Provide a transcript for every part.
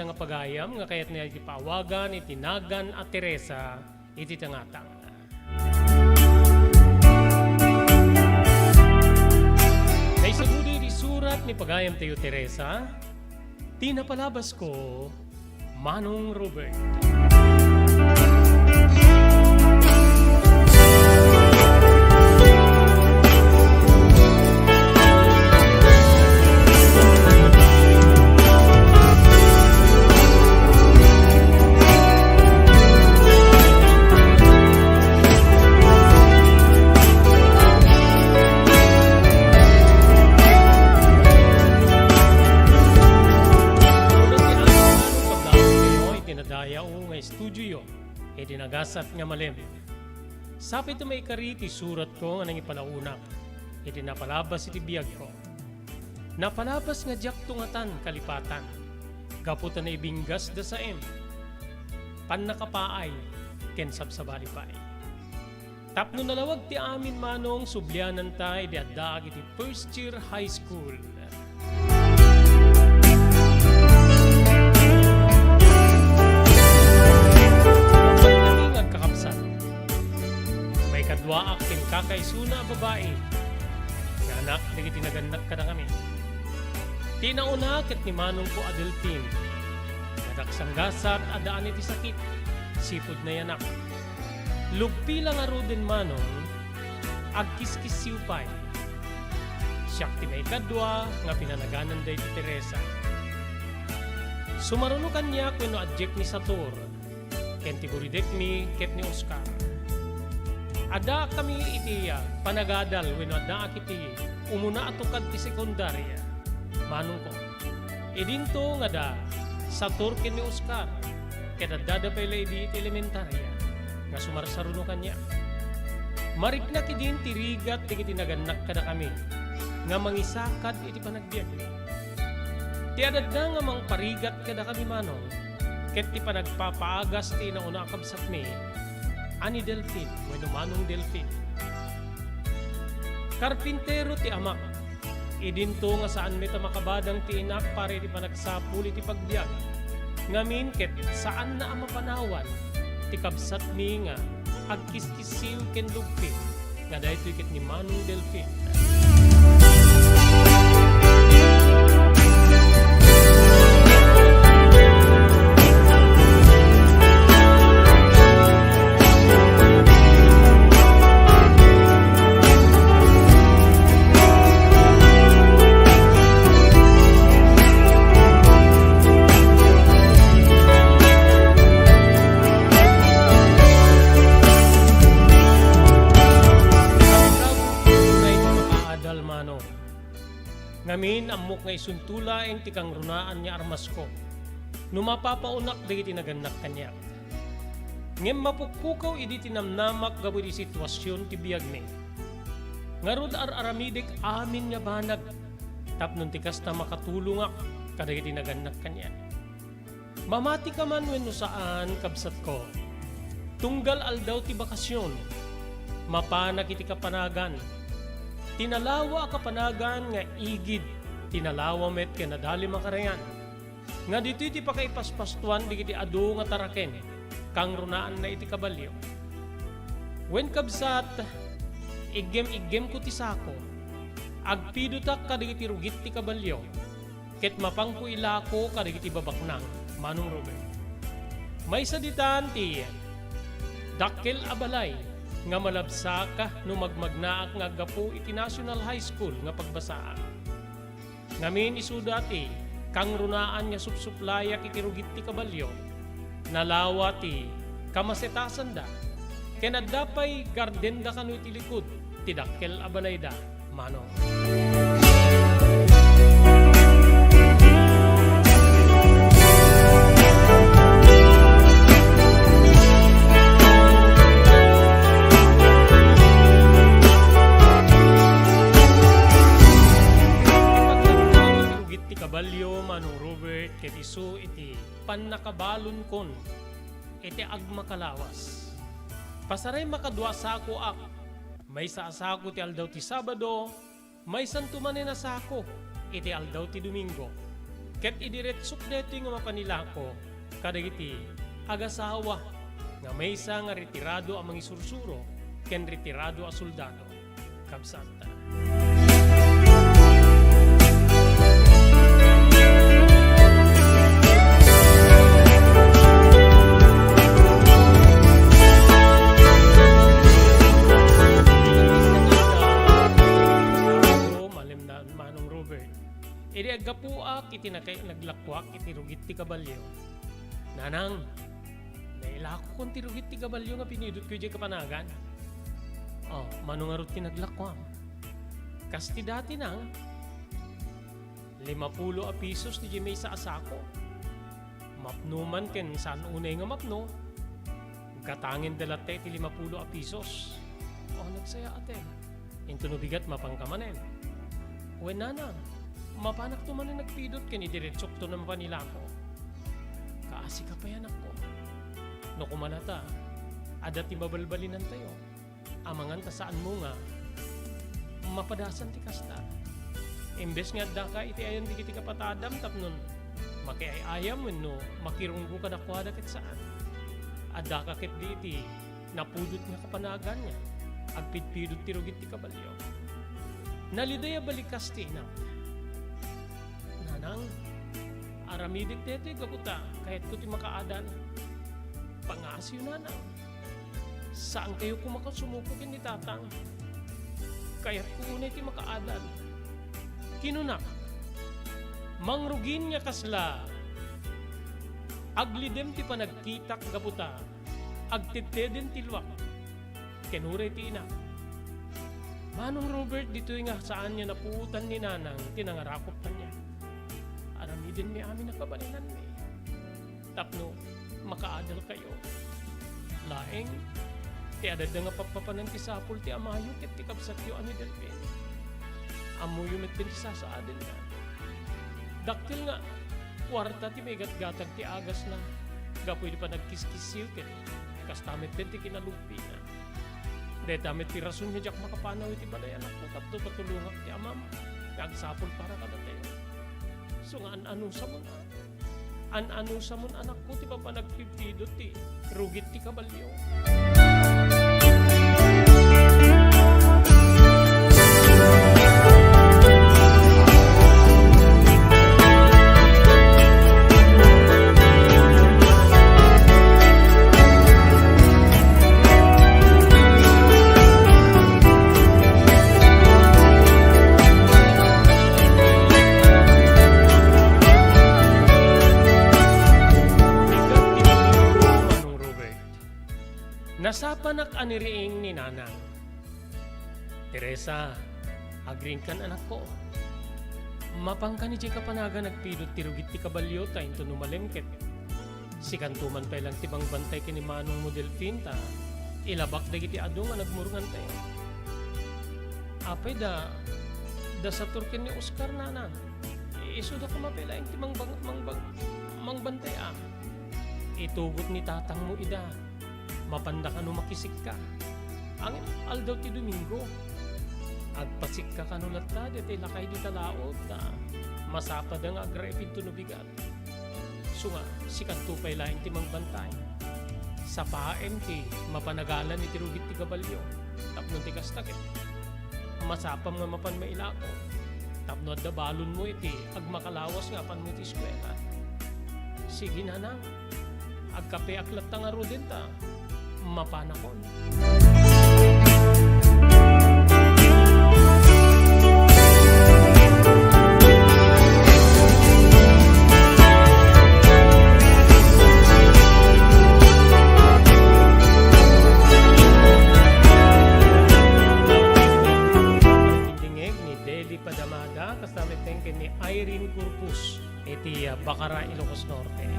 maysa nga pagayam nga kayat niya iti paawagan, itinagan at Teresa iti tangatang. Naisagudi iti surat ni pagayam tayo Teresa, tinapalabas ko, Manong Robert. Studio iti nagasat nga malem. Sapit may ikari ti surat ko nga nang ipalaunak. Iti napalabas iti biyag ko. Napalabas nga diak tungatan kalipatan. Gaputan na ibinggas da saem. Pan nakapaay ken sabsabalipay. Tapno nalawag ti amin manong sublianan tay di addaag iti first year high school. Kadwa akin kakaisuna babae. Nga anak, nagiti naganak ka na kami. Tinauna ket ni manong ko Adelphin. Nadaksanggasat adaan iti sakit. Sipod na yanak. Lugpi lang aro din manong agkiskisiupay. Siyak ti may kadwa nga pinanaganan day ti Teresa. Sumarunukan niya kung no adjek ni Sator. Ken ti buridek mi ket ni Oscar. Ada kami iti panagadal wenno ada kiti umuna atukad ti sekundarya. Manong ko. Idinto nga da Sator ken ni Oscar. Ket adda pala iti elementarya nga sumarsaruno kanya. Marikna kidin ti rigat ti tinaganak kada kami nga mangisakad iti panagbiag ni. Ti adda nga mangparigat kada kami manong ket ti panagpapaagas ti nauna kabsat mi ani Delphin, wenno manong Delphin. Karpintero ti amak. Idinto nga saan may tamakabadang ti inak pare ti panagsapul iti pagbiag. Ngamin ket saan na ang mapanawan ti kabsat mi nga agkiskisiw ken lugpit nga daytoy ket ni manong Delphin. Ngamin amok nga isuntula ang tikang runaan niya armas ko. Numapapaunak di tinaganak kanya. Ngem mapukpukaw idi tinamnamak gabo di sitwasyon ti biyag ni. Ngarod aramidik amin nga banag. Tapnon tikas na makatulungak kada tinaganak kanya. Mamati ka man wenno saan kabsat ko. Tunggal aldaw ti bakasyon. Mapanak iti kapanagan. Tinalawa kapanagan nga igid, tinalawa met ken nadali makarayan. Nga dito iti pakaipaspastuan di iti adu nga taraken, kang runaan na iti kabalyo. Wen kabsat, igem ko ti sako, agpidutak kadigiti rugit ti kabalyo, ket mapangko ilako kadigiti babaknang, manong Robert. May saditan ti dakkel abalay, nga malabsak no magmagnaak nga gapu iti National High School nga pagbasaan. Ngamin isudati kang runaan nga supsuplayak iti rugit ti kabalyo, nalawa ti kamasetasan da, ken addapay garden da kanu iti likod ti dakkel abalay da, manong. Kabalyo, manong Robert, ket isu iti pannakabalon kon, iti agmakalawas. Pasaray makadwa sako ak, may sa asako ti aldaw ti Sabado, may santumanen na sako, iti aldaw ti Domingo. Ket idiretsuk deti nga mapanilako, kadagiti agasawa nga maysa nga retirado ang mga isursuro ken retirado a soldado. Kabsanta. Manong Robert. Iri agapuak iti naglakwak iti rugit ti kabalyo. Nanang, nailako kong ti rugit ti kabalyo nga pinidot ko di kapanagan. Manong arot ti naglakwam. Kasti dati nang 50 a pisos ti may sa asako. Mapno man ken saan unay nga mapno. Katangin dalate ti 50 a pisos. Nagsaya ate. Into no bigat mapangkamanen. Uwen nana, mapanak to man nagpidot ken idiretsok to na mapanilako. Kaasi ka pa yan ako. No kumanata, adat ti babalbalinan tayo. Amangan ta saan mo nga, mapadasan ti kasta. Imbes nga da ka iti ayan di kiti kapatadam tapnon, makiayayam no, makirunggo ka na kwada ket saan. Adda ka ket di iti, napudot nga kapanagan niya, agpidpidot ti rugit ti kabalyo. Nalidaya balikas ti inang. Nanang, aramidik deti gabuta, kahit ko ti makaadan. Pangasyo nanang. Saan kayo kumakasumukukin ni tatang? Kahit ko unay ti makaadan. Kinunak. Mangrugin niya kasla. Aglidem ti panagkitak gabuta. Agtitedin tilwak. Kenure ti inang. Manong Robert, dito nga saan niya napuutan ni nanang, tinangarakop pa niya. Aramidin mi amin na kabalinan mi. Tapno, makaadal kayo. Laeng, ti adad nga papapanan ti sapul ti amayo ket ti kabsatyo ani delpin. Amuyo met din ti sasaadin na. Daktil nga, kwarta ti may gatgatag ti agas na. Gapoy di pa nagkiskisil ket kastamit din ti kinalupi na. Dahil damit ti rason niya jak makapanaw iti balay anak ko tapto patulungak ti amam kagsapol para kada tayo. So nga an-ano sa mun an-ano sa mun anak ko ti papanagpipidot ti rugit ti kabalyo. Nasapanak aniriing ni nanang. Teresa, agring kan anak ko. Mapangka ni Chika panaga nagpidot tirugit ti kabalyo ta into numalemket. Si kantuman pa ilang tibang bantay kini Manong model finta. Ilabak dagiti ado nga nagmurungan tayo. Apay da sa turkin ni Oscar nanang. Iso da kumapila yung timang bantay Itugot ni tatang mo ida. Mapanda ka no makisik ka. Ang aldaw ti Domingo. Agpasik ka kanulat ta, deti lakay di talaot ta. Masapad ang agrepid to nubigat. So nga, sikat tupay laing timang bantay. Sa paen ti, mapanagalan ni tirugit ti kabalyo. Tapno ti kastakit. Masapam nga mapan mailako. Tapno at dabalon mo iti, agmakalawas nga pan mo ti eskwela. Sige na na. Agkape aklat ta nga rodin ta. Mapanakon. Pagkindingeg ni Deli Padamada kasama tengken ni Irene Corpus iti Bacara, Ilocos Norte.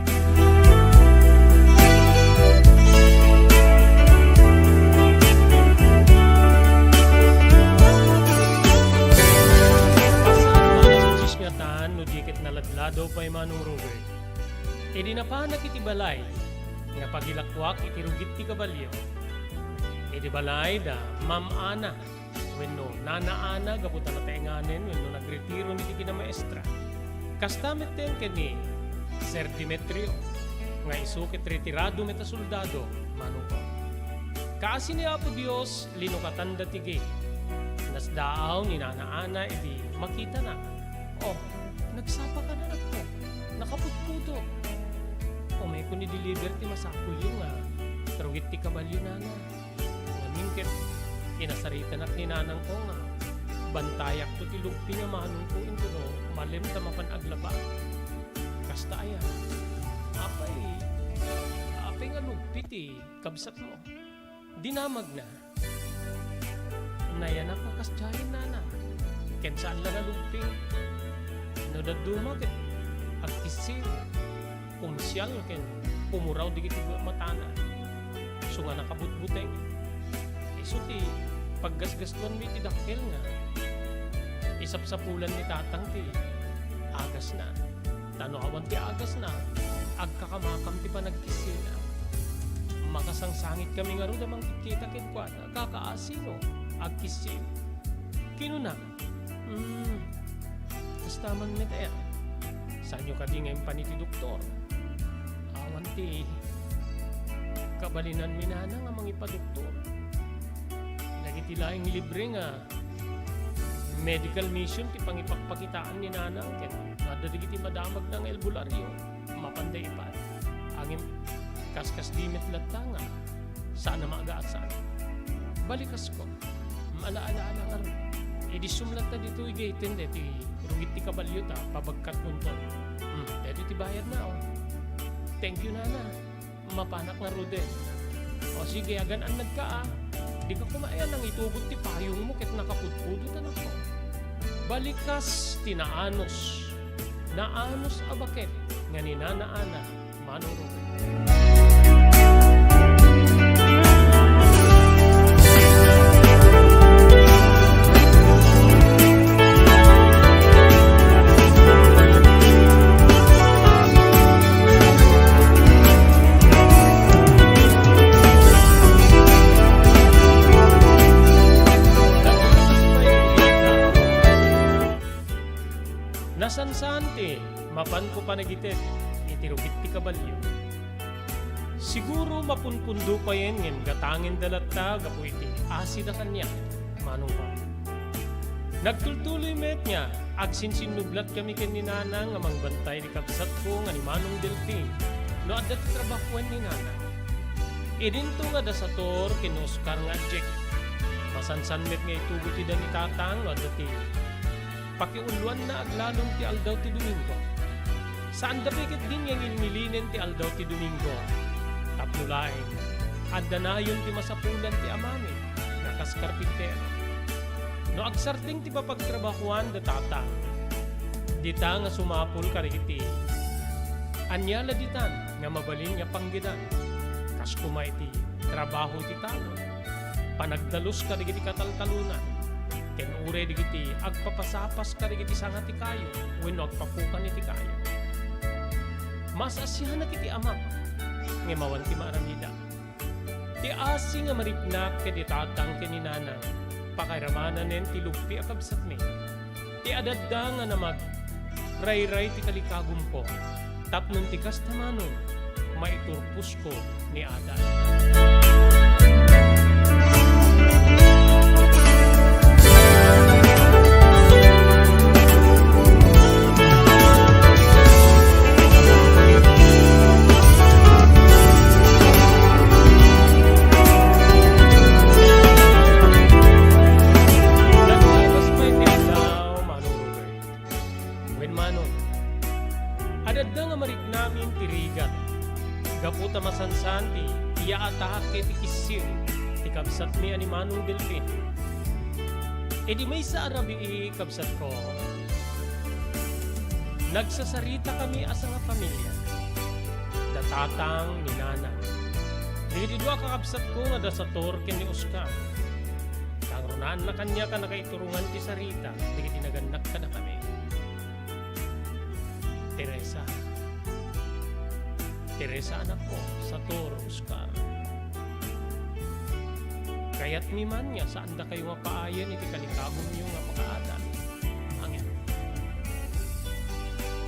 Ladlaw pa'y Manong Robert. E di na pa nakitibalay nga pagilakwak iti rugit ti kabalyo. E di balay da Ma'am Ana wenno Nana Ana gaputan na taenganen wenno nagretiro ni ti kinamaestra. Kastamit din kani Sir Demetrio, nga isukit retirado meta soldado, mano ko. Kaasi ni Apo Dios, linukatan datige. Nasdaaw ni nanaana, edi makita na. Oh, nagsapa ka na ako. Nakaputputo. O may kuni deliver ti masakul yung nga. Tarugit ti kabalyo na na. Namingkit, inasarita nak ni nanang ko nga. Bantayak to ti lugpi nga manong ko into no, malim ta mapanagla kasta aya. Apay nga lugpi ti kabsat mo. Dinamag na. Nayanak na kasyahin na. Ken saan lang na lugpi. No daduma ket agkisil. Kumsyal ken pumuraw di kiti matana. So nga nakabutbuteng. Iso ti paggasgaston mi ti dakkel nga. Isapsapulan ni tatang ti agas na. Tano awan ti agas na. Agkakamakam ti panagkisil na. Makasangsangit kami nga ro damang kita ken kwa kakaasino agkisil. Kinuna. Kastaman ni tayo. Sanyo ka di ngayon pa ni ti doktor. Awan ti kabalinan minana nga mga ipadoktor. Lagi laing libre nga medical mission ti pangipagpakitaan ni nanang ken nadadigi ti madamag ng albularyo mapanday ipat angin kaskas dimit latta nga sana maagaasan balikas ko maalaala nga ron edi sumlat na dito igaitin ti rugit ti kabalyo ta pabagkat punton dito ti bayad na thank you nana mapanak nga rude o sige agan an nagka di ka kumayan ang itugot ti payong mo ket nakaputpudo ta nako balikas tinaanos naanos abaket nga ni nanaana manong rude. Nasansante, mapan ko panagitin, itirugit ti kabalyo. Siguro mapunpundo pa yan ngin, gatangin dalatta, gapu iti, asida kanya, manong pa. Nagtultuloy met niya, agsinsinublat kami ken ni nanang, amang bantay ni kapsat ko, nga ni Manong Delphine, no at dati trabahuan ni nanang. Idinto nga da sa tor, ken Oscar nga Jack. Masansan met nga itugot ti da ni tatang, no at dati pakiuluan na aglalong ti aldaw ti Domingo. Saan da pikit din yung inmilinin ti aldaw ti Domingo? Tapnulaing, adda na yun ti masapulan ti amami, nakas karpintero. No agsarting ti papagtrabahuan da tatang, dita nga sumapul karikiti. Anyala ditan nga mabalin nga panggidan, kas kumay ti trabaho ti talon, panagdalos karikiti kataltalunan, ken ure digiti agpapasapas ka digiti sanga ti kayo wenno agpapukan iti kayo. Mas asihan na kiti amak nga mawan ti maaramida. Ti asi nga maripnak ken itatang ken ni nanang pakairamanan nen ti lugpi a kabsat mi. Ti adadda nga namag ray-ray ti kalikagum ko tapnon ti kastamanon maiturpus ko ni Adan. Adadda nga marik namin tirigat. Gaputa masansan ti iaatahak kay ti kisir ti kabsat mi ani Manong Delphine. E di may sa arabi kabsat ko. Nagsasarita kami asa nga pamilya. Datatang ni nanang. Di dua kakabsat ko nga dasator ken ni Oscar. Kang runaan na kanya ka nakaiturungan ti sarita. Di tinaganak ka na kami. Teresa anak ko, Sator, Oscar. Kaya't miman niya, saan da kayo mapaayan iti kalikabong niyo nga makaadan. Angin.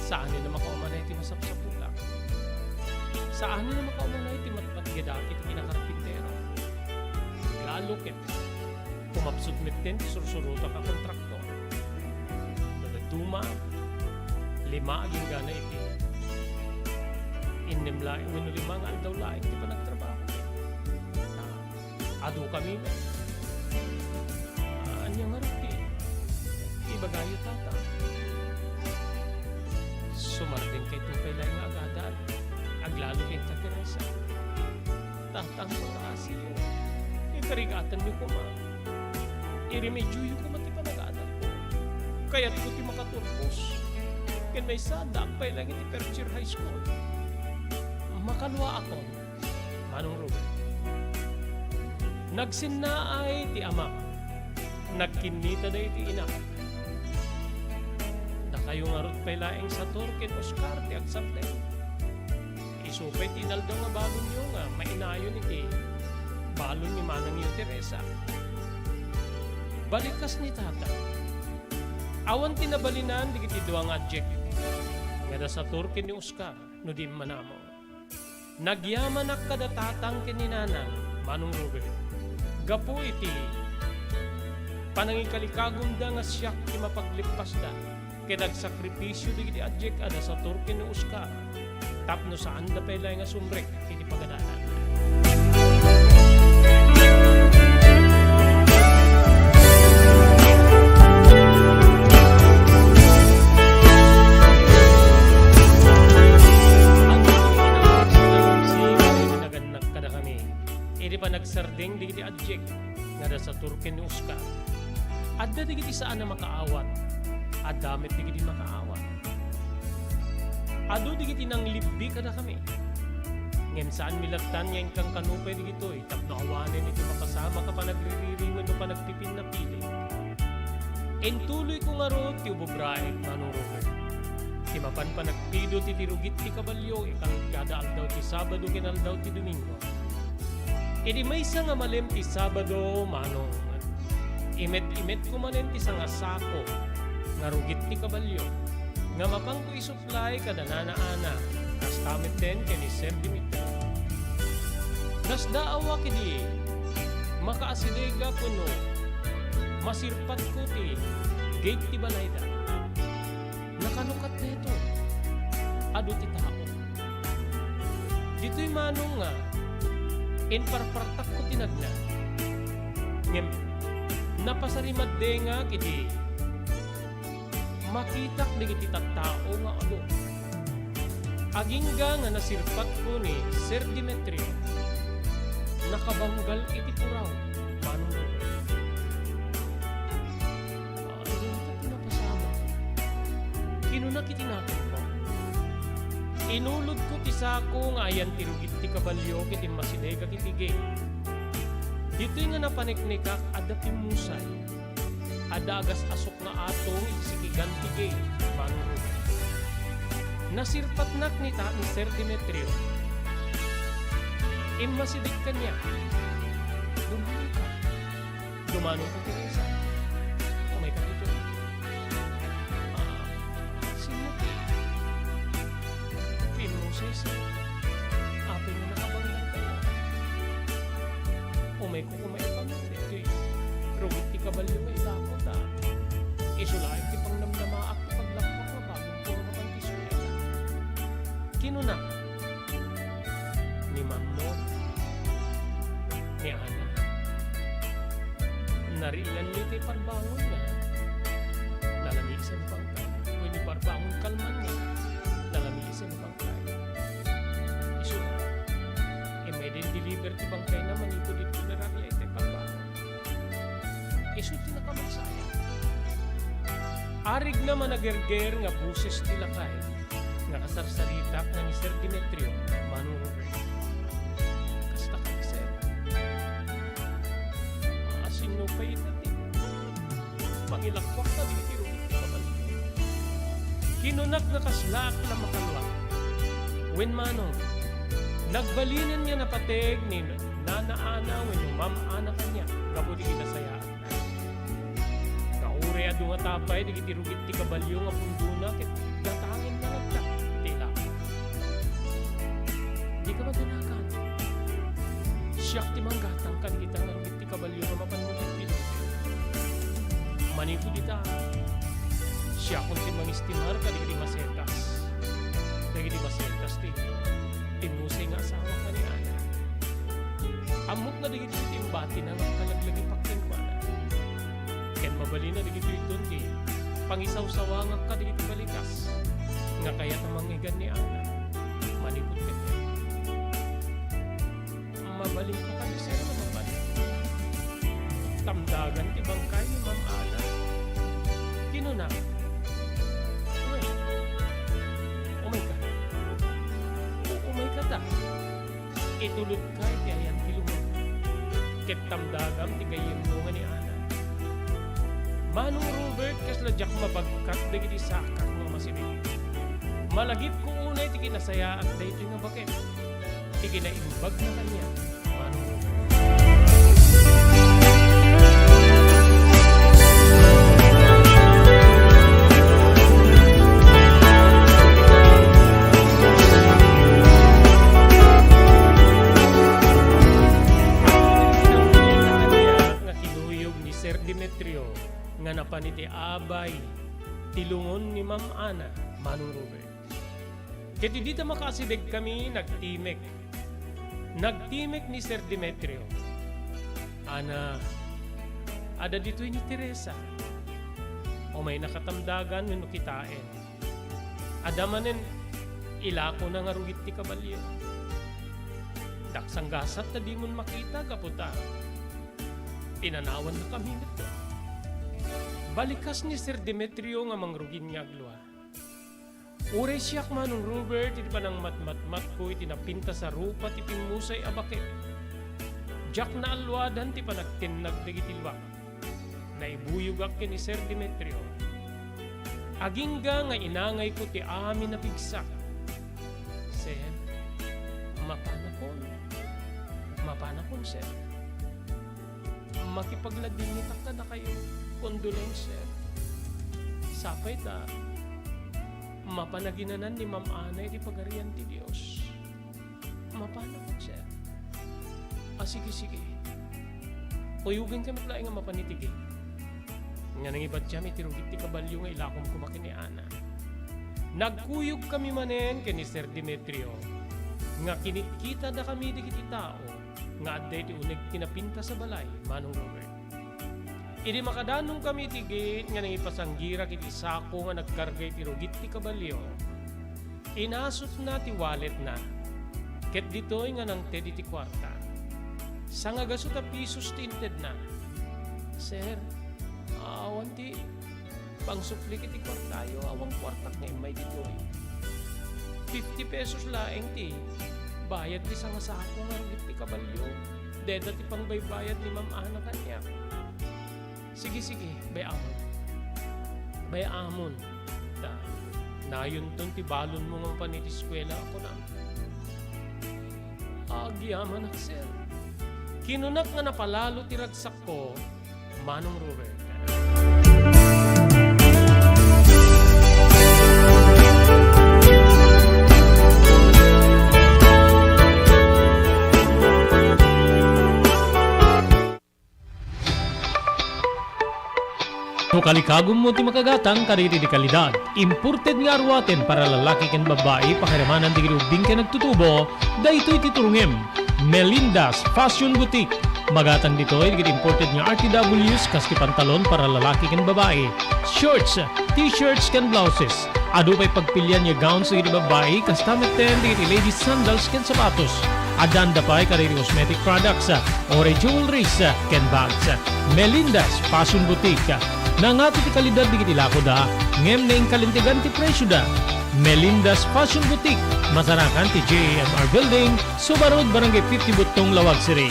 Saan na makaumanay ti masapsapula? Saan na makaumanay ti matmatgedaki ti kinakarpintero? Lalo ket, kumapsut mitten ti sursuruta ka kontraktor. Duma, 5 aging gana iti. Innem laing wano 5 nga aldaw laing ti panagtrabaho. Ado kami ba? Anyang haruti. Ibagayo tata. Sumardin kay tupay laing nga agadaan. Aglalo kay Teresa. Tatang mga asiyo. Ikarigatan niyo ko ma. Iremedyo yung kumati panagadan ko. Kaya't ko ti makaturpos. Ken may sada pay lang iti Percher High School. Makalwa ako. Manong Ruben. Nagsinnaay ti ama. Nagkinita da iti ina. Da kayo nga rot pay laeng sa Turken Oscar ti agsabten. Isupay ti inaldaw nga balon nyo nga mainayon iti balon ni Manang yung Teresa. Balikas ni tata. Awan tinabalinan di kiti duang adjective. Nga da sa Turken ni Oscar no di manamo. Nagyaman ak kada tatang kininanang Manong Ruben. Gapo iti panangikalikagunda nga siyak ti mapaglipas da. Kaya nagsakripisyo di kiti adject ada sa Turken ni Oscar. Tapno saan da pala nga sumrek iti pagadanan. Nagsarding di kiti adject nga da sa Turken ni Oscar. Adda di kiti saan na makaawat. Adamit di kiti makaawat. Ado di kiti nang libbi kada kami. Ngem saan milagtan nga kang kanupay di kitoy. Tapno awanin iti makasama ka pa nagriririwan no pa nagpipin na pili. Entuloy ko nga ro ti ubobrae Manong Ruben. Ti mapan pa nagpido ti tirugit ti kabalyo ikang kada aldaw ti Sabado kinaldaw ti Domingo. Idi may isa nga malem ti Sabado, Manong. Imet-imet ko manen ti nga sako, nga rugit ti kabalyo, nga mapang ko isupply kada nanaana, kas tamit din kini Sir Dimitri. Nas daawa kidi, makaasilega ko no, masirpat ko ti, gate ti balayda. Nakanukat na ito, ado ti tao. Dito'y Manong nga, parpartak ko tinagna. Ngem, napasarimad de nga kiti makitak di kiti tattao nga ano. Agingga nga nasirpat ko ni Sir Demetrio nakabanggal iti puraw. Manong Ruben. Ano ito pinapasama? Kinuna kiti natin ko. Inulod ko ti sako nga ayan tirugit ti kabalyo kiti masinay ka kiti gate. Dito'y nga napaniknikak ada pimusay. Ada agas asok na atong isikigan ti gate. Manong Ruben. Nasirpat nak ni Sir Demetrio. Masidig kanya. Dumanong ka. Dumanong ka Teresa. Oh my God, ito. Sinuti. Pimusay apin na nakabanggan kayo. Umay ko kumaipang ito rugit ti kabalyo may lakot isulain ti pang namnamaak ti paglakot na bagong po naman ti suela. Kinuna ni Mamno ni Ana narilan ni ti parbangon na lalamisan pang kayo when ni parbangon kalman ni lalamisan pang kayo isula may din deliver ti bangkay na manipod iti nararya iti parbangon isulti na kamagsaya arig na managerger nga buses ti lakay nga kasarsaritak nga ni Sir Demetrio Manong Ruben. Kasta ka Sir asin no pa itati pangilakwak na di tirugit ti kabalyo kinunak na kaslak na makalwak when Manong nagbalinan niya na pateg ni nanaana when yung mamana kanya kapuli kinasayaan kaure adu nga tapay di kitirugit ti kabalyo nga punduna ket gatangin na siyak ti manggatang kan kita nga ti kabalyo nga mapanungit pinutin. Manipod ita, siya kung ti mangistimar ka di masetas. Di masetas ti, tinusay nga asawa ka ni Ana. Amok na di timbati na nga kalaglagi paktingkwana. Ken mabali na di itun ti, pangisaw-sawa nga ka di balikas. Nga kaya tamang igan ni Ana, manipod ka niya. Mabaling ko kayo sa'yo na mabaling. Tamdagan ti bangkay ni Ma'am Ana. Kinunak. Umay ka ta. Itulog ka iti ayan tilumog. Ket tamdagam ti gayem mo nga ni Ana. Manong Robert kasladyak mabagkat dagiti sakak nga masinig. Malagip ko unay ti kinasaya at dayto nga bakit. Ti kinaimbag na kanya. Manong Robert. Demetrio nga napaniti abay tilungon ni Ma'am Ana, Manong Robert. Kiti dito makasibig kami nagtimek ni Sir Demetrio. Ana, ada dito ni Teresa. O may nakatamdagan nino kitain. Adamanen ilako na nga rugit ti kabalyo. Daksang gasat na di mon makita kaputa. Pinanawan na kami nito. Balikas ni Sir Demetrio nga mangrugin nga agluwa. Uray siyak Manong Robert, iti pa nang matmatmat ko iti napinta sa rupa ti pimusay abakit. Jack na alwadan ti panagtinag dagitilwak. Naibuyog ak ni Sir Demetrio. Agingga nga inangay ko ti amin na pigsak. Sir, mapanapon sir. Makipagladingitak ka na kayo, condolence sir. Sapay ta, mapanaginanan ni Ma'am Ana di pagarian ti Diyos. Mapanapon sir. Sige. Uyugin kami tla nga mapanitigin. Nga nangibat siya may tirugit ti kabalyo nga ilakom kumakin ni Ana. Nagkuyog kami manen kay ni Sir Demetrio. Nga kinikita na kami di kiti tao nga adday ti uneg kinapinta sa balay, Manong Robert. Idi makadanong kami ti gate nga nangipasanggira kiti sako nga nagkargay ti rugit ti kabalyo. Inasot na ti wallet na. Ket ditoy nga nang tedi ti kwarta. Sa nga gasot a pisos ti inted na. Sir, awan ti pangsupli kiti kwartayo, awang kwartak nga may ditoy. 50 pesos laeng ti bayad ti sa nga sako nga rugit ti kabalyo. Deda ti pangbaybayad ni Ma'am Ana kanya. Sige, bayamon. Nayon ton ti balon mo nga paniti eskwela ako na. Agyaman ak sir. Kinunak nga napalalo ti ragsak ko, Manong Robert. Kalikagom mo ti makagatang kariti di kalidad. Imported nga arwaten para lalaki ken babae pakiramanan di girubing ken nagtutubo. Daytoy titurungem Melinda's Fashion Boutique. Magatang ditoy di imported nga RTWs kaski pantalon para lalaki ken babae. Shorts, t-shirts ken blouses. Adu pay pagpilyan nga gowns di babae kastamet ten di ladies sandals ken sapatos. Adanda pay kariti cosmetic products or jewelries ken bags. Melinda's Fashion Boutique. Nangato ti kalidad di kitilako da, ngem na kalintigan ti presyo da. Melinda's Fashion Boutique, masarakan ti JAMR Building, Subarod, Barangay 50 Butong, Lawag City.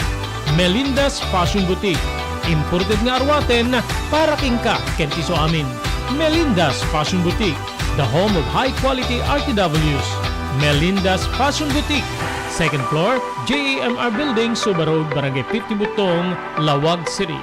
Melinda's Fashion Boutique, imported nga arwaten para kingka kenti so amin. Melinda's Fashion Boutique, the home of high-quality RTWs. Melinda's Fashion Boutique, second floor, JAMR Building, Subarod, Barangay 50 Butong, Lawag City.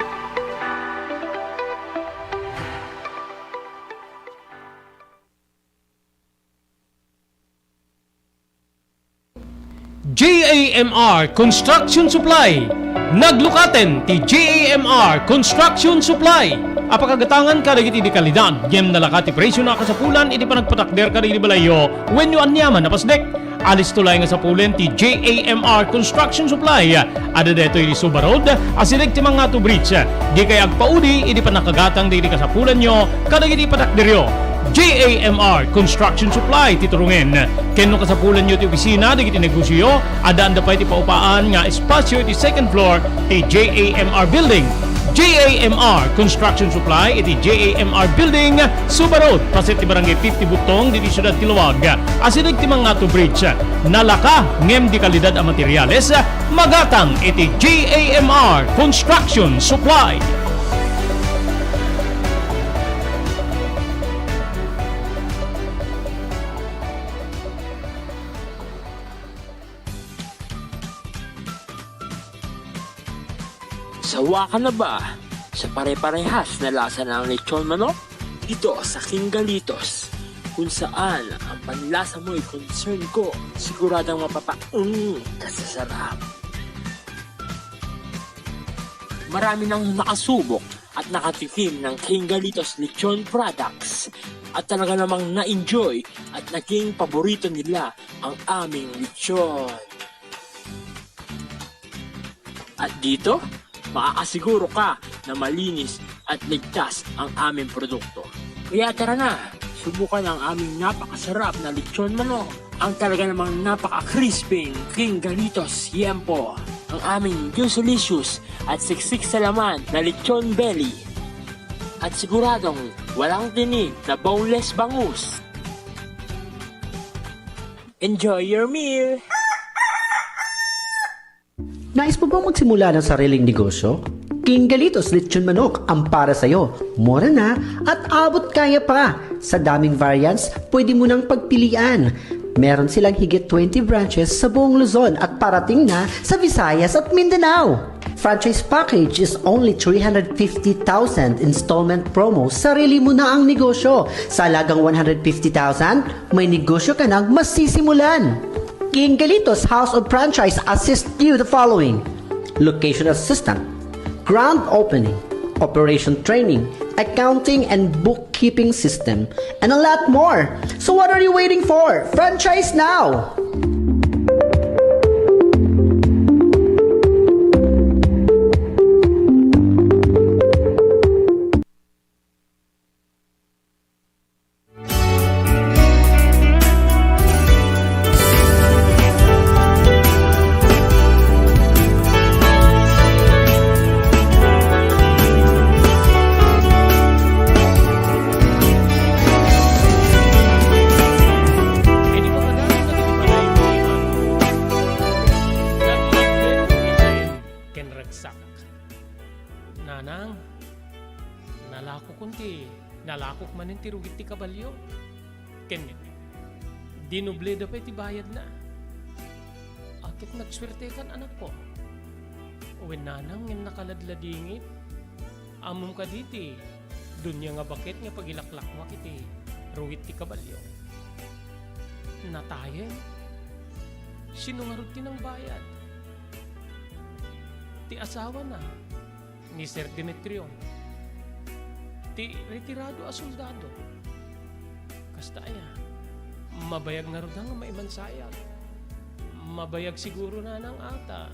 JAMR Construction Supply. Naglukaten ti JAMR Construction Supply. Apakagatangan ka dagiti di kalidad, gem nalakati presyo na kasapulan, iti panagpatakder ka di balayo, when you anyaman napasdek. Alis tulay nga sa pulen ti JAMR Construction Supply. Ada deto iti Suba Road, asilig ti mga to bridge. Di kay agpaudi, iti panakagatang di kasapulan nyo, kadagiti patakderyo. JAMR Construction Supply titurungen. Kenno kasapulan nyo ti opisina, di kiti negosyo, adaan da pa iti paupaan nga espasyo iti second floor ti JAMR Building. JAMR Construction Supply iti JAMR Building, Suba Road, paset ti barangay 50 Butong, diti Siyudad Tiluag. Asinig ti mga to bridge, nalaka ngem di kalidad a materyales, magatang iti JAMR Construction Supply. Sawa ka na ba sa pare-parehas na lasa ng lechon manok? Dito sa King Galitos, kung saan ang panlasa mo ay concern ko, siguradang kasasarap. Marami nang nakasubok at nakatikim ng King Galitos lechon products at talaga namang na-enjoy at naging paborito nila ang aming lechon. At dito, makakasiguro ka na malinis at ligtas ang aming produkto. Kaya tara na, subukan ang aming napakasarap na lechon manok. Ang talaga namang napaka-crisping King Galitos Yempo. Ang aming juicelicious at siksik sa laman na lechon belly. At siguradong walang tinig na boneless bangus. Enjoy your meal! Nais mo bang magsimula ng sariling negosyo? King Galitos Lechon Manok ang para sa'yo. Mura na at abot kaya pa. Sa daming variants, pwede mo nang pagpilian. Meron silang higit 20 branches sa buong Luzon at parating na sa Visayas at Mindanao. Franchise package is only 350,000 installment promo. Sarili mo na ang negosyo. Sa halagang 150,000, may negosyo ka nang masisimulan. King Galitos House of Franchise assist you the following: location assistant, grand opening, operation training, accounting and bookkeeping system, and a lot more. So what are you waiting for? Franchise now! Nanang, nalako kunti, nalakok manin ti rugit ti kabalyo. Ken, dinuble da pa iti bayad na. Akit nagswerte kan anak ko. Uwin nanang ngem nakaladladingit. Amom ka diti, dunya nga bakit nga pagilaklakwa kiti rugit ti kabalyo. Natayen, sinungarod ti ng bayad. Ti asawa na ni Sir Demetrio, ti retirado a soldado. Kasta aya, mabayag nga rodang nga maimansayag. Mabayag siguro na nang ata.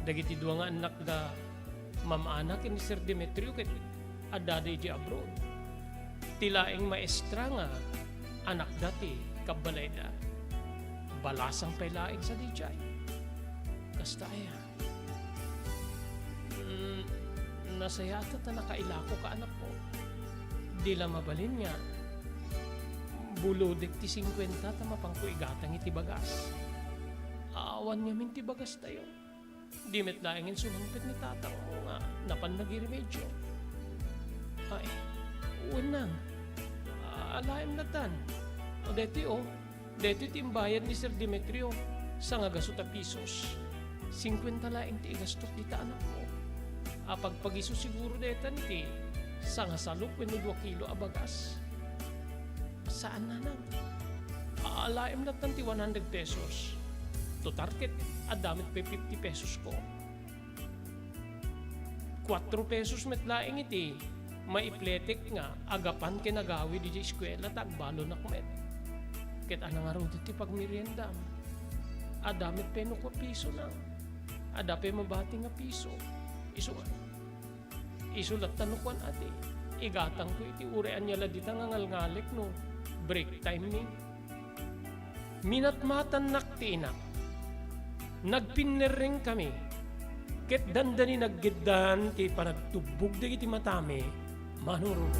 Dagiti dua nga anak da mamanak ni Sir Demetrio ket adada iti abroad. Tilaeng maestra nga anak dati kabalay da. Balasang pailaing sa dijay. Kasta aya. Nasaya ata nakailako ka anak ko. Di lang mabalin nga. Bulodek ti 50 tamapang ko igatang iti bagas. Aawan niya min ti bagas tayo. Di met laingin sumampit ni tatang mo nga napan nagiremedyo. Ay, unang. Alaim na tan. O deti ti imbayad ni Sir Demetrio sa nga gasuta pisos. 50 laing ti igastos di ta anak ko. Pagpagiso siguro detan ti sa nga saluk wenno 2 kilo a bagas. Saan na nang? Alaim na tan ti 100 pesos. to target. Adamit pa 50 pesos ko. 4 pesos metlaing iti. Maipletek nga, agapan kinagawi di eskwela, tagbalo na kumet. Kita na nga rin iti pagmerienda. Adamit pa no piso na. Adapay mabati nga piso. Isulat tanukuan ati. Igatang ko iti urean niya ladita nga ngalngalik no. Break time ni. Minatmatan naktiinak. Nagpinnereng kami. Ket dandani naggiddan ti panagtubog di iti matami. Manuro.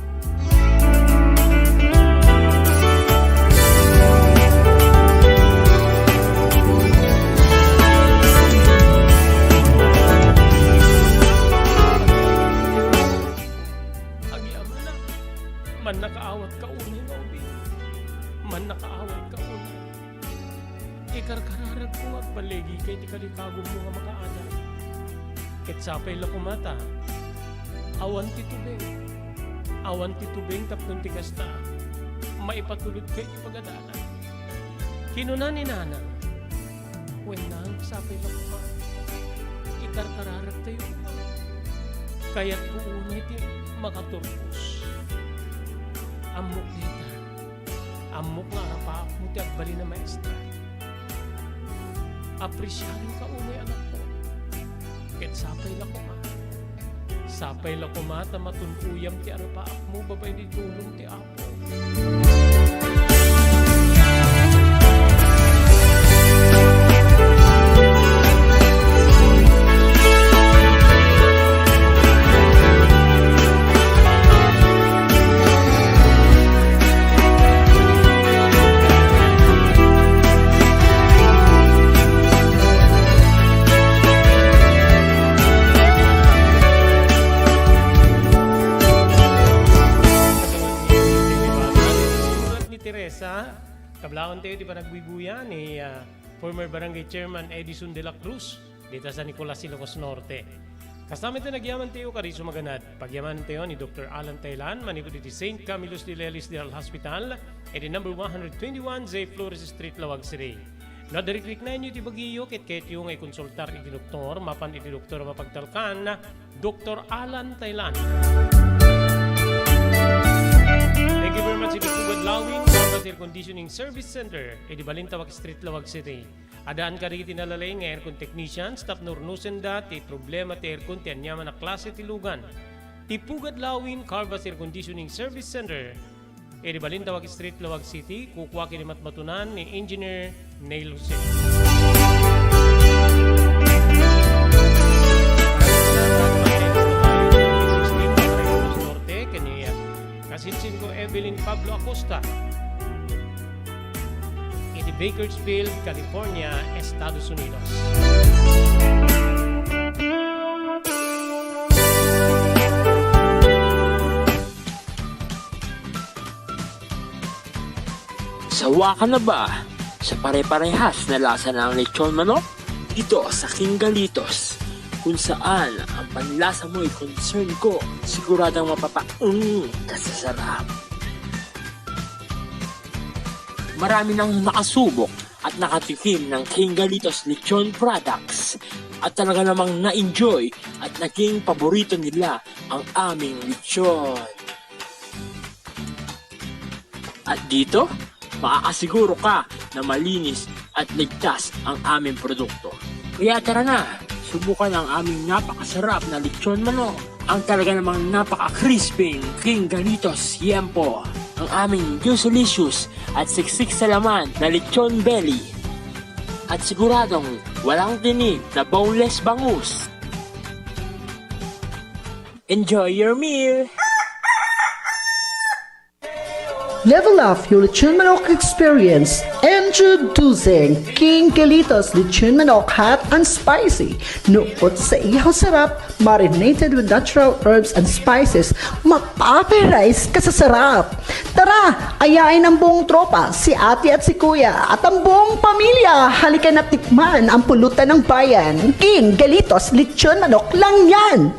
Man nakaawat ka unay nga ubi. Man nakaawat ka unay. Ikarkararag ko agbalegi kay ti kalikagom mo nga makaanak. Ket sapay la kumata. Awan ti tubeng. Awan ti tubeng tapnon ti kasta. Maipatulod kay ti pagadalan. Kinuna ni nanang. Wenang sapay la kumata. Ikarkararag tayo. Kaya't ko unay ti makaturpos. Amok dita. Amok nga arapaak mo ti agbali na maestra. Aprisyarin ka unay anak ko. Ket sapay la kuma. Sapay la kuma ta matunuyam ti arapaak mo babay di tulong ti apo. Teresa, kablaon tayo di pa nagbibuyan ni former Barangay Chairman Edison de la Cruz dito sa Nicolas, Ilocos Norte. Kasama ito nagyaman tayo kariso maganad. Pagyaman tayo ni Dr. Alan Taylan, manipod iti St. Camillus de Lelis General Hospital at the number 121 J. Flores Street, Lawag City. Nadariklik na inyo iti bagiyo ket yung ay konsultar iti doktor, mapan iti doktor mapagtalkan, Dr. Alan Taylan. Thank you very much, iti Pugad Lawin, Air Conditioning Service Center, iti Balintawak Street, Lawag City. Adaan ka rin tinalalay ng aircon technicians, tap nurnusen da, ti problema ti aircon ti anyaman na klase ti lugan. Ti Pugad Lawin, Carvas Air Conditioning Service Center, iti Balintawak Street, Lawag City, kukuha kinimatmatunan ni Engineer Neil Jose. Kasinsin ko Evelyn Pablo Acosta. Iti Bakersfield, California, Estados Unidos. Sawa ka na ba sa pare-parehas na lasa ng lechon manok? Dito sa King Galitos, kung saan ang panlasa mo ay concern ko, siguradang kasasarap. Marami nang nakasubok at nakatikim ng King Galitos lechon products at talaga namang na-enjoy at naging paborito nila ang aming lechon. At dito, makakasiguro ka na malinis at ligtas ang aming produkto. Kaya tara na, subukan ang aming napakasarap na lechon manok. Ang talaga namang napaka-crisping King Galitos Yempo. Ang aming juice-licious at siksik sa laman na lechon belly. At siguradong walang tinig na boneless bangus. Enjoy your meal! Level up your Lechon Manok experience. Introducing King Galitos Lechon Manok Hot and Spicy. Nukot sa ihaw sarap, marinated with natural herbs and spices, mapapirize ka sa sarap. Tara, ayain ang buong tropa, si ate at si kuya, at ang buong pamilya. Halika na tikman ang pulutan ng bayan. King Galitos Lechon Manok lang yan.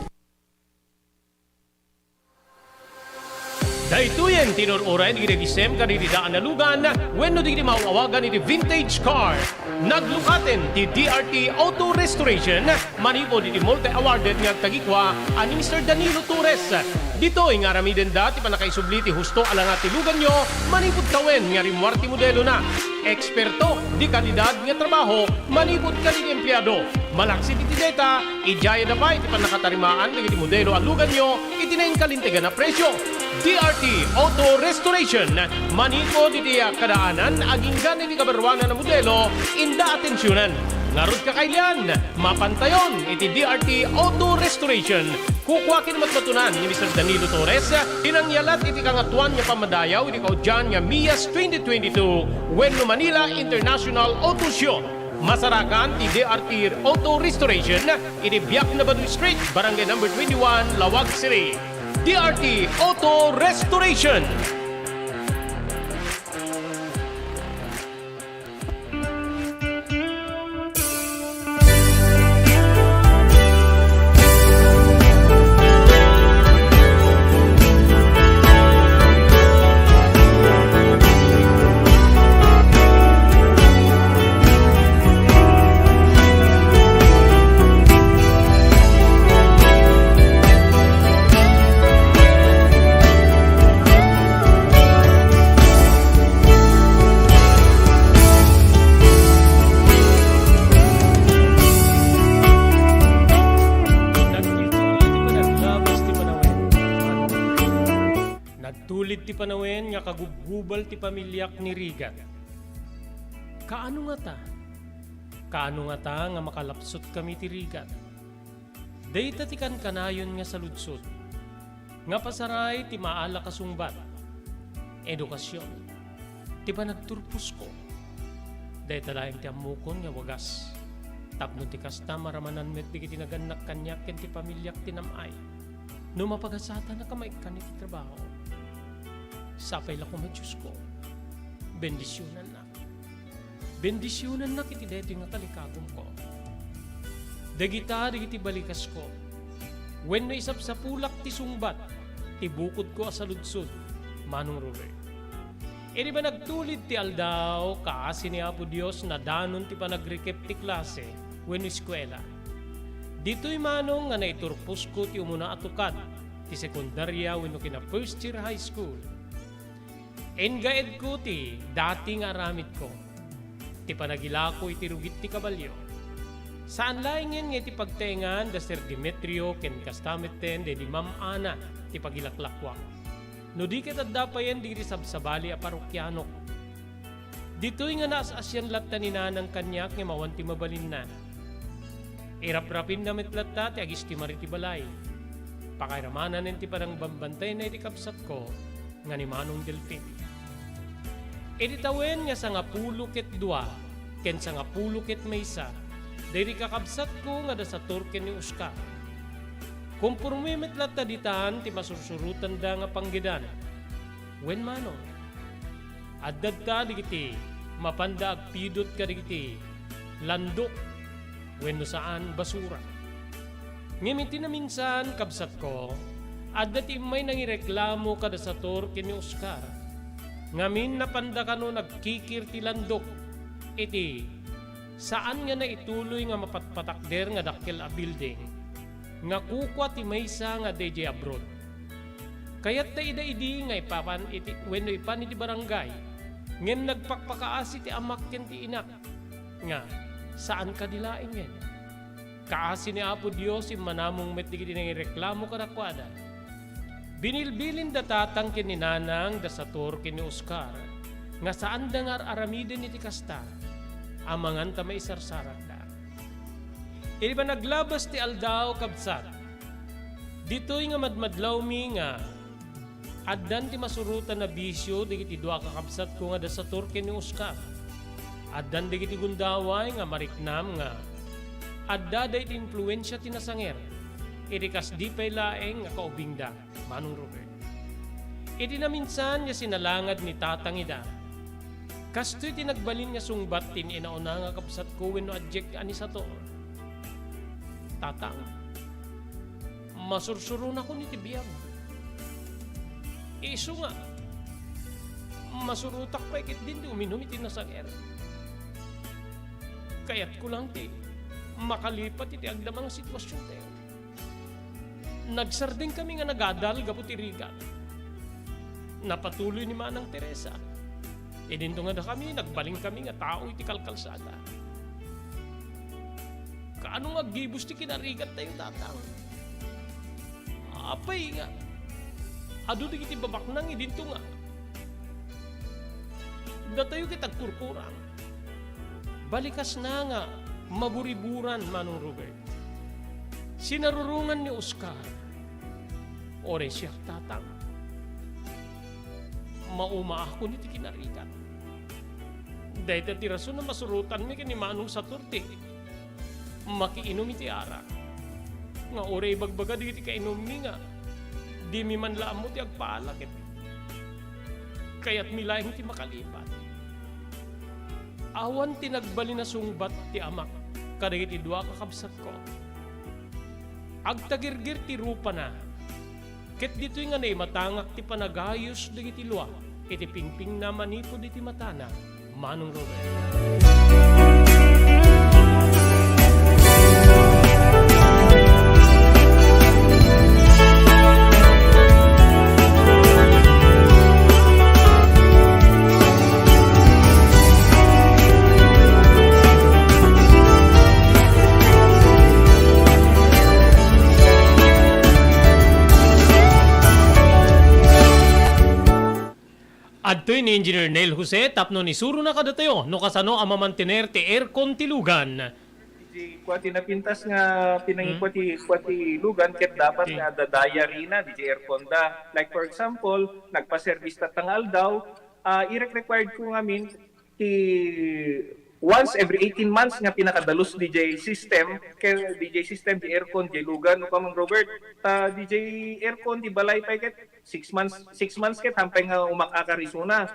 Daytoyen tinururay di gisem kaniti daan na lugan wenno di mauawagan iti vintage car. Naglukaten ti DRT Auto Restoration manipo di multi-awarded nga tagikwa ani Mr. Danilo Torres. Dito nga aramiden dati pa nakaisubli ti husto alang ati lugan nyo manipod tawen nga rimwarti modelo na. Eksperto di kalidad nga trabaho manipod kaniti empleyado. Malaksi ti data ijaya na pa iti panakatarimaan ng iti modelo alugan nyo itinayin kalintigan na presyo. DRT Auto Restoration maniko diti kadaanan aging ganin ni kabarwanan na modelo inda atensyonan. Ngarod ka kailan, mapantayon iti DRT Auto Restoration. Kukwakin matmatunan ni Mr. Danilo Torres, tinangyalat iti kangatuan niya pamadayaw iti kaudyan niya MIAS 2022 Wenno Manila International Auto Show. Masarakan ti DRT Auto Restoration iti Biak na Baduy Street, Barangay number 21, Lawag City. DRT Auto Restoration. Nagtulid ti panawen nga kagubgubal ti pamilyak ni Rigat. Kaano nga ta? Kaano nga ta nga makalapsot kami ti Rigat? Dayta ti kanayon nga saludsod. Nga pasaray ti maala kasungbat. Edukasyon. Ti panagturpus ko. Dayta layang ti amukon nga wagas. Tapno ti kasta maramanan met ti tinaganak kanyak ken ti pamilyak tinamay. No mapagasata na kamay ka ti trabaho. Sapay la ko Diyos ko. Bendisyonan na. Bendisyonan na kiti dito nga kalikagom ko. Dagita dagiti balikas ko. When no isap sa pulak ti sungbat, ti bukod ko asaludsod, Manong Robert. E di ba nagtulid ti aldaw, kaasi ni Apo Dios na danon ti panagrekep ti klase, when no eskwela. Dito'y manong nga naiturpos ko ti umuna atukad, ti sekundarya when no kina first year high school. Engaed ko ti dating aramid ko. Ti panagila ko iti rugit ti kabalyo. Saan laingen nga ti pagtengan da Sir Demetrio ken kastameten de di Ma'am Ana ti pagilaklakwa. No di ket addapayen di sabsabali a parokyanok. Dito'y nga naasasyan latta ni nanang kanyak nga mawan ti mabalin na. Irap-rapin na metlatta ti agis ti mariti balay. Pakairamanan ti parang bambantay na iti kapsat ko nga ni Manong Delphine. Editawen nga sa nga pulo ket dua, ken sa nga pulo ket maysa, diri kakabsat ko nga da sa turken ni Oscar. Kumpurmi metlata ditan ti masursurutan da nga panggidan. Wen mano? Addad ta digiti, mapanda agpidot ka digiti, landok, wen no saan basura. Ngimiti na minsan kabsat ko, addad imay nangireklamo kada sa turken ni Oscar. Ngamin na pandakano nagkikir ti landok. Iti, saan nga na ituloy nga mapatpatakder nga dakkel a building. Nga kukwa ti maysa nga DJ abroad. Kaya't ta ida-idi nga ipapan iti wenno ipan iti barangay. Ngem nagpakpakaasi ti amak ken ti inak. Nga, saan ka dilaing ngen? Kaasi ni Apo Dios manamong met digiti nang reklamo kadakwada. Binilbilin da tatang kininanang da sator kini Oscar nga saan dangar aramiden iti kasta amangan ta may sarsarak da. Ili ba naglabas ti aldaw kabsat? Dito'y nga madmadlaw mi nga addan ti masurutan na bisyo digiti dua kakabsat ko nga da sator kini Oscar. Addan digiti gundaway nga mariknam nga adda da iti influensya ti nasanger. Irikas di pay laeng nga kaubing da, Manong Robert. Iti na minsan nga sinalangad ni tatang ida. Kasto'y tinagbalin nga sungbat tin inauna nga kapsat ko wenno adjek ani sa to. Tatang, masursurun ako ni tibiyag. Iso nga, masurutak pa ikit din di uminom iti nasanger. Kaya't ko lang ti, makalipat iti agdamang sitwasyon tayo. Nagsarding kami nga nagadal gaputi rigat. Napatuloy ni Manang Teresa. Idinto nga na kami, nagbaling kami nga tao iti kalkalsada. Kaano nga gibus ti kinarigat tayong tatang? Apay nga. Ado di kiti babak nang idinto nga. Datayo kitag kurkurang. Balikas na nga, maburiburan Manong Robert. Sinarurungan ni Oscar. Ore siya tatang. Mauma ako niti kinarigat. Dahil ti rason na masurutan mi kini Manong sa turti. Makiinom iti arak. Nga ore ibagbaga di iti kainom mi nga. Di mi man laam mo ti agpaalak. Kaya't milayang ti makalipat. Awan tinagbali na sungbat ti amak. Kadagit idwa kakabsat ko. Agtagirgir ti rupa na. Ket dito'y nga na matangak ti panagayos dagiti luwa. Iti pingping na manipod iti matana. Manong Robert. Adtoy ni Engineer Nel Jose tapno ni suro na kadatayo no kasano ang mamantener ti aircon ti lugan. Di kuati napintas nga pinangi kuati lugan ket dapat nga dadaya rina di aircon da. Like for example, nagpa-service tatangal daw, i-required ko ngamin ti once every 18 months nga pinakadalos DJ system kay DJ system di aircon di lugan no kamang Robert ta DJ aircon di balay pa ket 6 months ket hampay nga umakakarisuna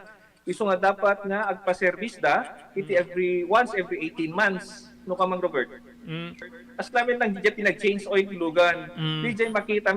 iso nga dapat nga agpa-service da iti once every 18 months no kamang Robert. As namin lang DJ pinag-change oil lugan. DJ makita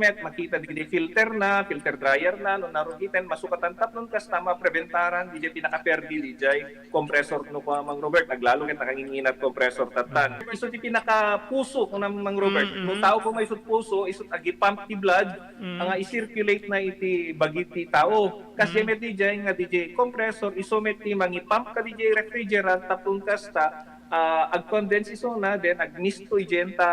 di filter dryer na no narugitan masukatan tapnon kas tama preventaran DJ pinaka-perdi DJ compressor no kamang Robert naglalo ket nakanginginat compressor tatan. Iso ti pinaka-puso no Mang Robert. No tao ko may isut puso isut agi pump ti blood nga i-circulate na iti bagiti tao. Kasi met DJ nga DJ compressor iso met ti mangi-pump ka DJ refrigerant tapon kasta ag-condense iso na then ag-misto igenta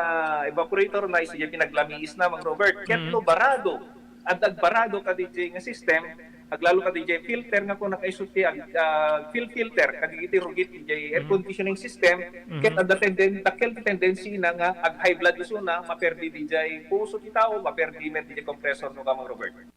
evaporator na iso yung pinaglamiis na Mang Robert ketlo barado at agbarado ka DJ nga system aglalo ka DJ filter nga kung nakaisuti filter kagigiti rugit DJ air conditioning system ket at the tendency na nga ag high blood iso na maperdi DJ puso ti tao maperdi met DJ compressor no ka Mang Robert.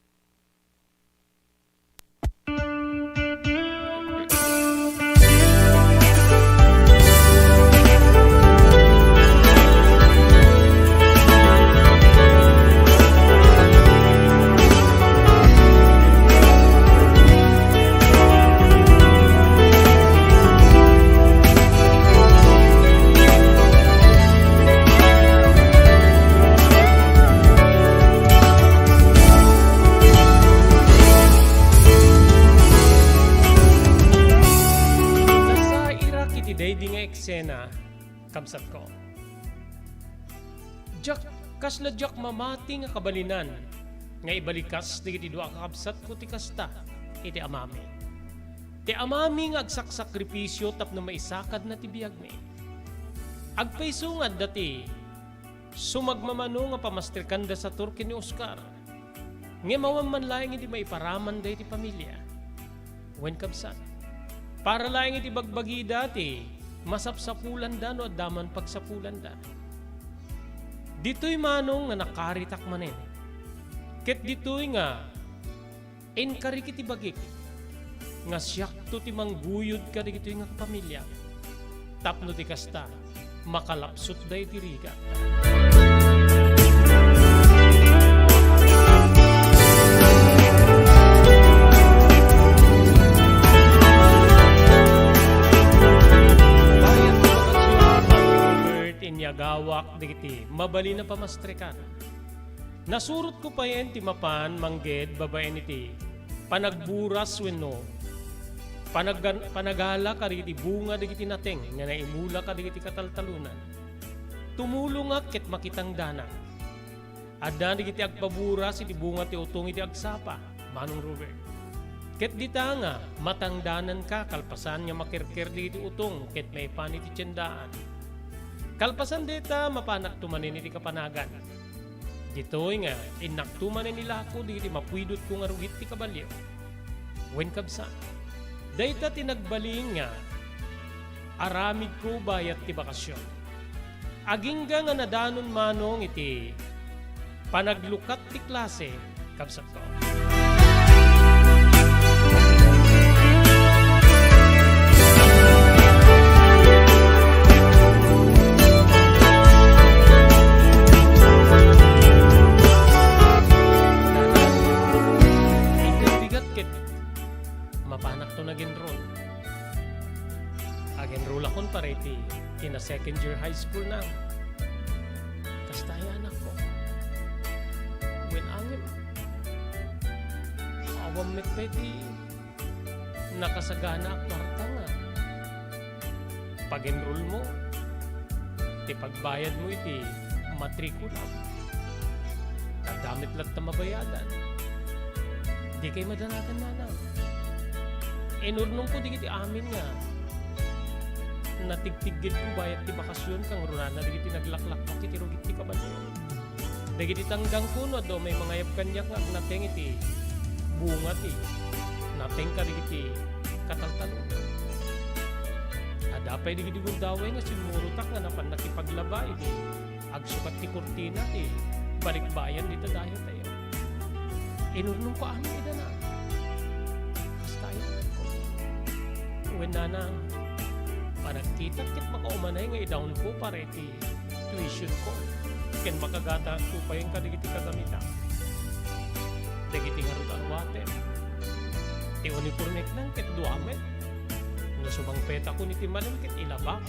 eksena kamsat ko. Kasla jak mamati nga kabalinan nga ibalikas digiti dua kakabsat ko ti kasta iti amami. Ti amami nga agsaksakripisyo tapno maisakad na ti biag mi. Agpaisungad dati sumagmamano nga pamastrikan da sa Turkey ni Oscar. Nga mawang man laing iti maiparaman da iti pamilya. When kabsat. Para laing iti bagbagi dati masapsapulan da no daman pagsapulan da. Dito'y manong nga nakaritak manin. Ket dito'y nga enkarik iti bagik nga siyakto ti mangguyod ka dito'y nga pamilya. Tapno ti kasta makalapsot da iti riga. Inyagawak digiti mabali na pamastrekan. Nasurot ko pa yan ti mapan mangged babaen iti panagburas wenno panagala kariti bunga digiti nateng nga naimula ka digiti kataltalunan. Tumulong nga ket makitang dana. Adda digiti agpaburas iti bunga ti utong iti agsapa, Manong Robert. Ket dita nga matangdanan ka kalpasan nga makirkir digiti utong ket maipan iti tiyendaan. Kalpasan dita mapanak tumanin iti kapanagan. Ditoy nga inaktumanin nila ako digiti mapwidot ko nga rugit ti kabalyo. Wen kabsa. Dayta tinagbaling nga aramid ko bayat ti bakasyon. Agingga nga nadanon manong iti panaglukat ti klase kabsat ko. Mapanak to nag-enroll. Ag-enroll akong pareti kina second year high school na. Kastaya anak ko. When angin. Awam met peti nakasagana kwarta nga. Pag-enroll mo, ti pagbayad mo iti matrikula. Kadamit lang ta mabayadan. Di kay madanatan na. Enurnong ko digiti amin nga natigtigid ko bayat ti bakasyon kang runana digiti naglaklak ko kiti rugit ti kabalyo. Digiti tanggang kuno do may mga yapkanyak nga nateng iti bunga ti nateng ka digiti kataltalon. Adapay digiti gundaway nga simurutak nga napan nakipaglaba iti agsukat ti kurtina ti balikbayan dito dahil tayo. Enurnong ko amin ida na. When nanang panagkita kit makaumanay nga i-down ko para iti tuition ko ken makagata ko pa yung kadigiti kagamita digiti nga rutan water ti uniformek nang ket duamet no subang peta ko niti manen ket ilaba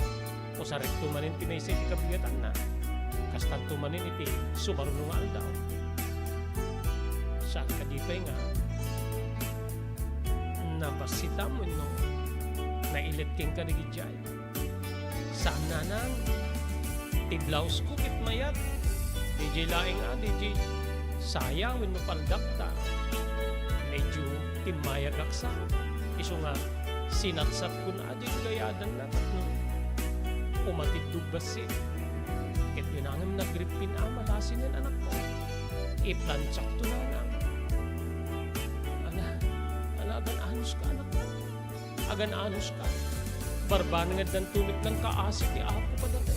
o sa rekto manen tinaysay ti kabigatan na kastan tumanin iti sumarunong aldaw saan kadipay nga napasita mo no nailetking ka na gijay. Saan na nang tiblaus ko kit mayat. DJ laing DJ. Sayang when mapaldakta. Medyo timayag aksa. Iso nga sinatsat ko na di gayadan na. Umatid dubbasin. Ket yunangam nagripin malasin ng anak mo. Iplansak to na lang. Agan anos ka anak mo. Agan anos ka. Barbanang at ng tumit ng kaasik ni Apo pa datay.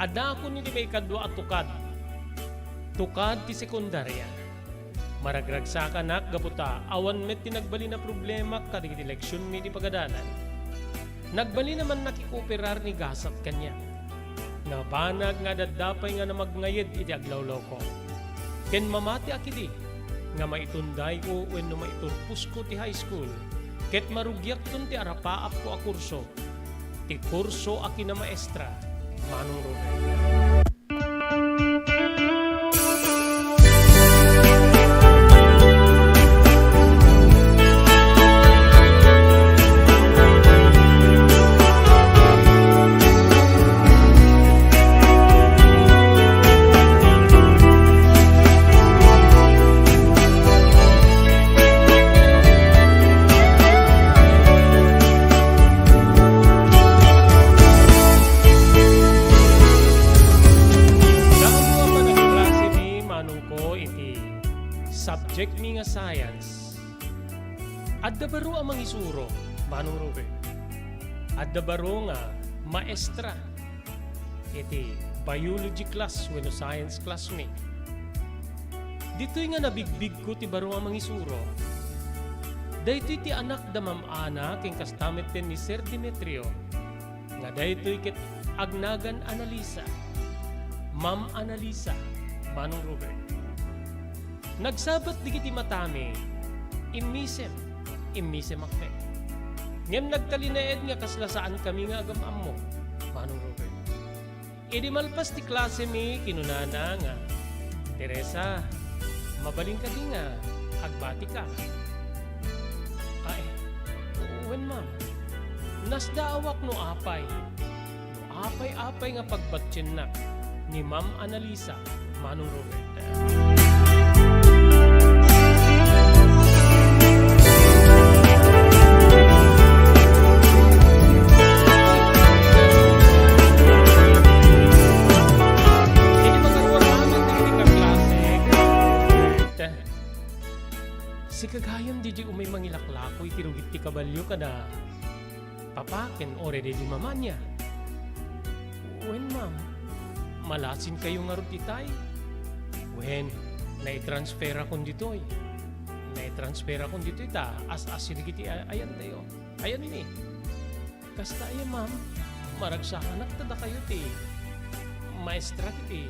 Ada ako nili may kadwa at tukad. Tukad ti sekundarya. Maragragsa nak gabuta, awan met tinagbali na problema kadigit eleksyon mi di pagadalan. Nagbali naman nakikuperar ni gasat kanya. Nga banag nga dadapay nga na magnayed iti aglawlaw ko. Ken mamati akidi, nga maitunday ko when no maiturpus ko ti high school. Ket marugyak tun ti arapaap ko a kurso. Ti kurso aki na maestra, Manong Robert. Subject mi nga science. Adda baro amang isuro, Manong Robert. Adda baro nga maestra. Iti biology class wenno science class mi. Dito'y nga nabigbig ko ti baro amang isuro. Daytoy ti anak da mamana king kastamet ten ni Sir Demetrio. Nga daytoy ket agnagan Analisa. Ma'am Analisa, Manong Robert. Nagsabat di kiti matami, imisem akpe. Ngem nagtalinaed nga kaslasaan kami nga agamam mo, Manong Robert. Idi malpas ti klase mi kinunana nga, Teresa, mabaling ka di nga, agbati ka. Ay, uwan ma'am, nasdaawak no apay. No apay-apay nga pagbatsin na ni Ma'am Analisa, Manong Robert. Si kagayam di umay mangilaklakoy tirugit ti kabalyo kada papaken ore di mamanya. Wen ma'am, malasin kayo nga rutitay. Wen, nai-transfer akong ditoy. Nai-transfer akong ditoy ta as-asin kiti ayan tayo. Ayan ni. Kasta ayan ma'am, maragsahanak tada kayo ti maestra ti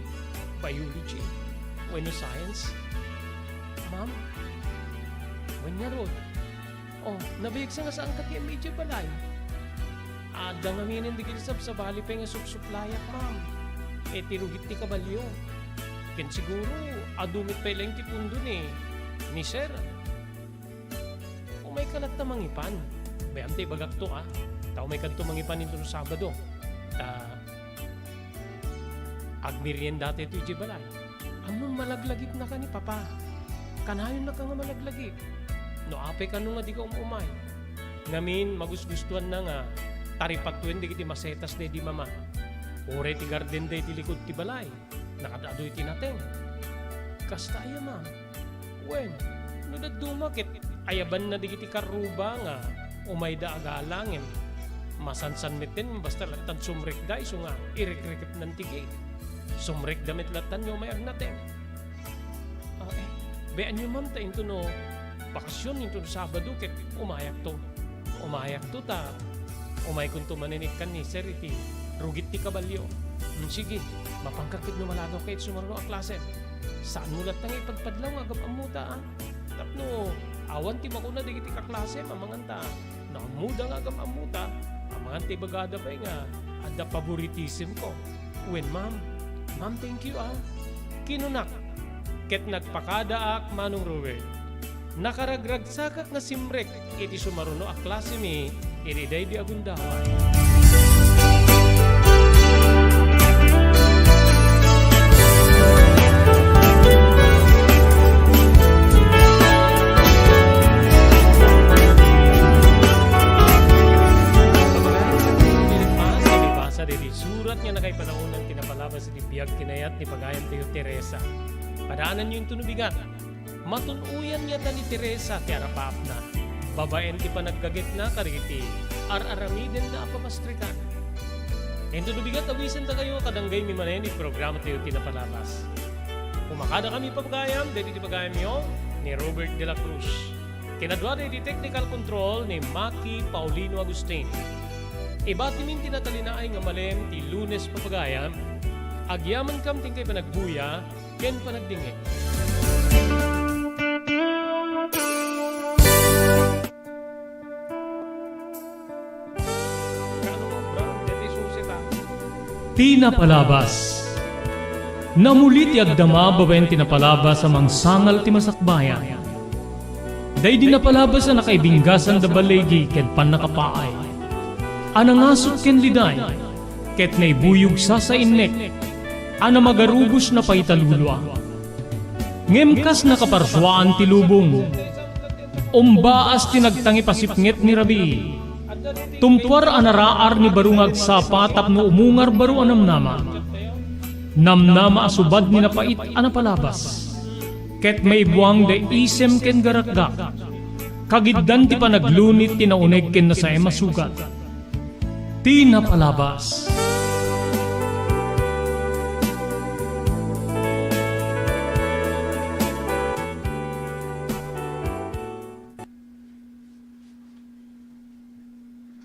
biology. Wen no science. Ma'am, wen nga ron. Oh, nabiyag sa nga saan ka ti medyo balay. Ada nga minin di kilisab sa bali pa nga supsuplayak, ma'am. E tirugit ti kabalyo. Ken siguro, adumit pa ilang ti pundo ni sir. Umay kalat na mangipan. Bayam ti bagak to, ah. Ta umay kanto mangipan nito no Sabado. Ta agmirien dati ito iti balay. Among malaglagip na ka ni Papa. Kanayon na ka nga malaglagip. No apay ka nung nga di ka umay. Ngamin, magusgustuhan na nga. Taripatuen di kiti masetas de di mama. Ore ti garden de ti likod ti balay. Nakadadoy ti nateng. Kasta aya ma'am. Wen, no dumakit ayaban na di kiti karuba nga umay da agalangin. Masansan miten basta latan sumrek da iso nga irekrekip ng tigi. Sumrek damit latan nyo may agnateng. Bean nyo ma'am ta into no bakasyon into no Sabado ket umayak to. Umayak to ta. Umay kung tumaninig kan ni sir iti rugit ti kabalyo. Sige, mapangkakit no malagaw kahit sumarno ang klase. Saan mo latang ipagpadlaw nga agam amuta ah? Tapno, awan ti makuna di kiti kaklase mamanganta. Nakamuda nga agam amuta. Amangan ti bagada ba nga ada favoritism ko. When ma'am, thank you ah. Kinunak, ket nagpakadaak Manong Robert. Nakaragragsakak nga simrek iti sumaruno a klase mi iti day di agundawan. Sa diri surat nga nakay panahunan tinapalabas iti biyag kinayat ni pagayam tayo Teresa. Padaanan niyo yung tunubigan. Matunuyan niya ni Teresa ti arapap na. Babaen ti panaggaget na kariti. Ar-aramiden na apamastrikan. Ento tunubigan tawisan ta kayo kadanggay mi manen ni programa tayo tinapalabas. Kumakada kami pagayam dito ti pagayam yo ni Robert de la Cruz. Kinadwari di technical control ni Maki Paulino Agustin. Ibati min tinatalinaay nga malem ti Lunes papagayam. Agyaman kam ting kay panagbuya ken panagdingit. Tinapalabas. Namulit ti agdama babaen tinapalabas amang sangal ti masakbayan. Day di napalabas na nakaibinggasan da balegi ken panakapaay. Anangasot ken liday ket naibuyog sa innek. Ana magarubos na paitalulwa. Ngemkas nakaparswaan ti lubong. Umbaas tinagtangi pasipnget ni Rabi. Tumtuar anaraar ni barungag sapa tapno umungar baru anamnama. Namnama asubad ni napait anapalabas. Ket may buwang de isem ken garakgak. Kagiddan ti panaglunit tinauneg ken na sa masugat. Tinapalabas.